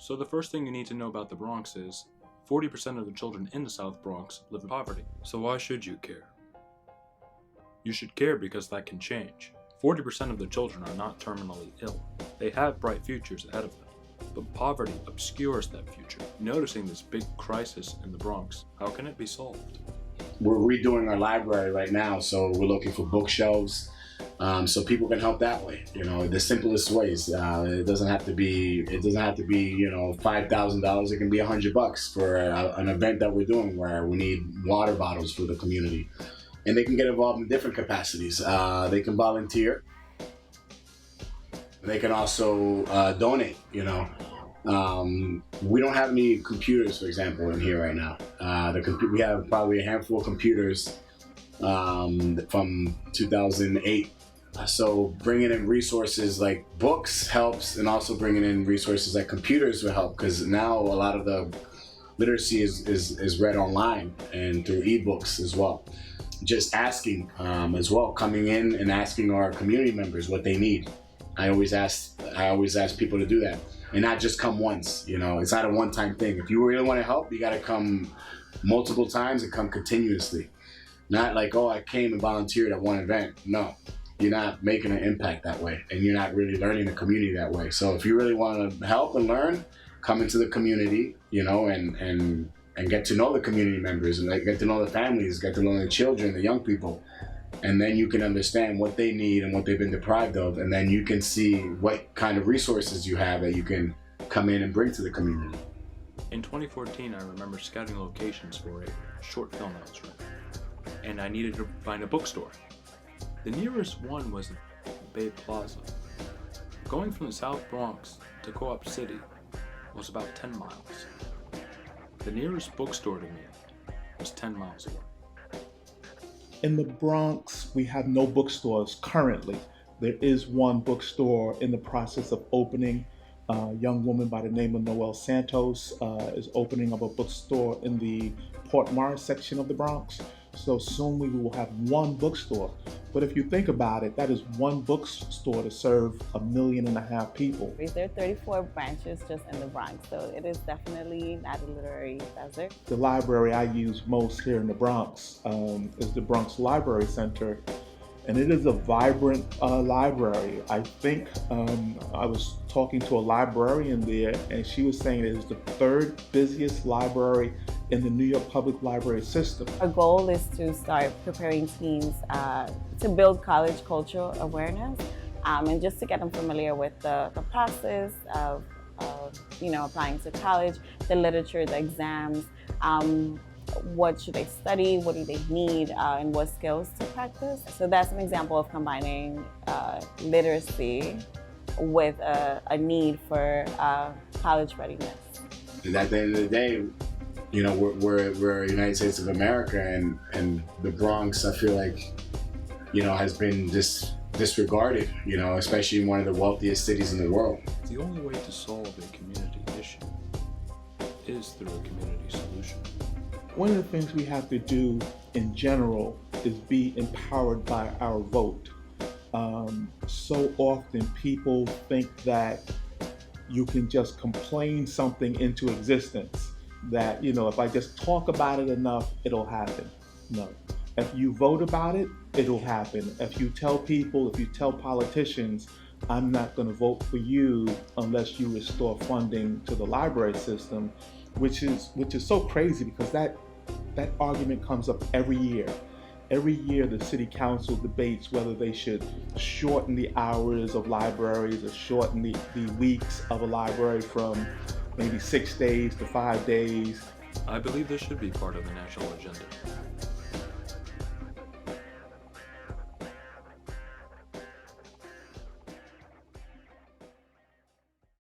So the first thing you need to know about the Bronx is 40% of the children in the South Bronx live in poverty. So why should you care? You should care because that can change. 40% of the children are not terminally ill. They have bright futures ahead of them. But poverty obscures that future. Noticing this big crisis in the Bronx, how can it be solved? We're redoing our library right now, so we're looking for bookshelves so people can help that way. You know, the simplest ways. It doesn't have to be $5,000. It can be $100 for an event that we're doing where we need water bottles for the community, and they can get involved in different capacities. They can volunteer. They can also donate. You know. We don't have any computers, for example, in here right now. We have probably a handful of computers from 2008. So bringing in resources like books helps, and also bringing in resources like computers will help, because now a lot of the literacy is read online and through ebooks as well. Just asking as well, coming in and asking our community members what they need. I always ask people to do that. And not just come once, you know, it's not a one-time thing. If you really want to help, you got to come multiple times and come continuously. Not like, oh, I came and volunteered at one event. No, you're not making an impact that way, and you're not really learning the community that way. So if you really want to help and learn, come into the community, you know, and get to know the community members, and get to know the families, get to know the children, the young people. And then you can understand what they need and what they've been deprived of, and then you can see what kind of resources you have that you can come in and bring to the community. In 2014, I remember scouting locations for a short film I was writing, and I needed to find a bookstore. The nearest one was Bay Plaza. Going from the South Bronx to Co-op City was about 10 miles. The nearest bookstore to me was 10 miles away. In the Bronx, we have no bookstores currently. There is one bookstore in the process of opening. A young woman by the name of Noel Santos is opening up a bookstore in the Port Morris section of the Bronx. So soon we will have one bookstore. But if you think about it, that is one bookstore to serve 1.5 million people. There are 34 branches just in the Bronx, so it is definitely not a literary desert. The library I use most here in the Bronx is the Bronx Library Center, and it is a vibrant library. I think I was talking to a librarian there, and she was saying it is the 3rd busiest library in the New York Public Library system. Our goal is to start preparing teens to build college cultural awareness, and just to get them familiar with the process of applying to college, the literature, the exams, what should they study, what do they need, and what skills to practice. So that's an example of combining literacy with a need for college readiness. And at the end of the day, you know, we're United States of America, and the Bronx, I feel like, you know, has been disregarded, you know, especially in one of the wealthiest cities in the world. The only way to solve a community issue is through a community solution. One of the things we have to do in general is be empowered by our vote. So often people think that you can just complain something into existence, that, you know, if I just talk about it enough, it'll happen. No. If you vote about it, it'll happen. If you tell politicians, I'm not going to vote for you unless you restore funding to the library system, which is so crazy, because that argument comes up every year. Every year the city council debates whether they should shorten the hours of libraries or shorten the weeks of a library from maybe 6 days to 5 days. I believe this should be part of the national agenda.